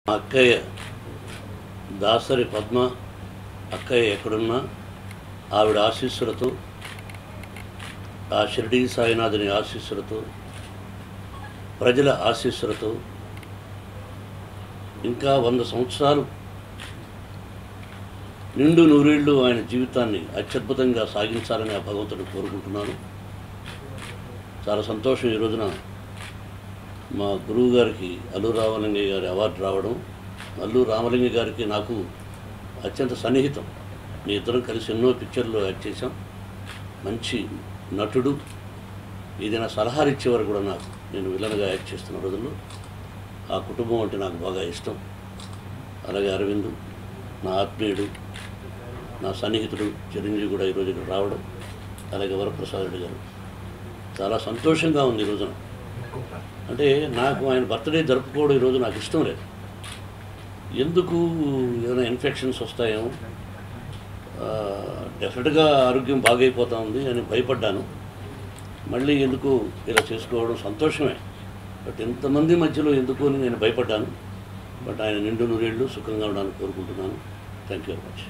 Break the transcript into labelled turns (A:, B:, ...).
A: మా అక్కయ్య దాసరి పద్మ అక్కయ్య ఎక్కడున్నా ఆవిడ ఆశీస్సులతో, ఆ షిరిడీ సాయినాథుని ఆశీస్సులతో, ప్రజల ఆశీస్సులతో ఇంకా 100 సంవత్సరాలు నిండు నూరేళ్లు ఆయన జీవితాన్ని అత్యద్భుతంగా సాగించాలని ఆ భగవంతుడిని కోరుకుంటున్నాను. చాలా సంతోషం ఈ రోజున మా గురువు గారికి అల్లు రామలింగయ్య గారి అవార్డు రావడం. అల్లు రామలింగ గారికి నాకు అత్యంత సన్నిహితం. మీ ఇద్దరం కలిసి ఎన్నో పిక్చర్లో యాక్ట్ చేశాం. మంచి నటుడు. ఏదైనా సలహాలు ఇచ్చేవారు కూడా నాకు. నేను విలన్గా యాక్ట్ చేస్తున్న రోజుల్లో ఆ కుటుంబం అంటే నాకు బాగా ఇష్టం. అలాగే అరవింద్ నా ఆత్మీయుడు, నా సన్నిహితుడు చిరంజీవి కూడా ఈరోజు ఇక్కడ రావడం, అలాగే వరప్రసాద్ రెడ్డి గారు. చాలా సంతోషంగా ఉంది ఈ రోజున. అంటే నాకు ఆయన బర్త్డే జరుపుకోవడం ఈరోజు నాకు ఇష్టం లేదు. ఎందుకు ఏదైనా ఇన్ఫెక్షన్స్ వస్తాయేమో, డెఫినెట్గా ఆరోగ్యం బాగైపోతూ ఉంది అని భయపడ్డాను. మళ్ళీ ఎందుకు ఇలా చేసుకోవడం సంతోషమే, బట్ ఇంతమంది మధ్యలో ఎందుకు అని నేను భయపడ్డాను. బట్ ఆయన నిండు నూరేళ్ళు సుఖంగా ఉండాలని కోరుకుంటున్నాను. Thank you very much.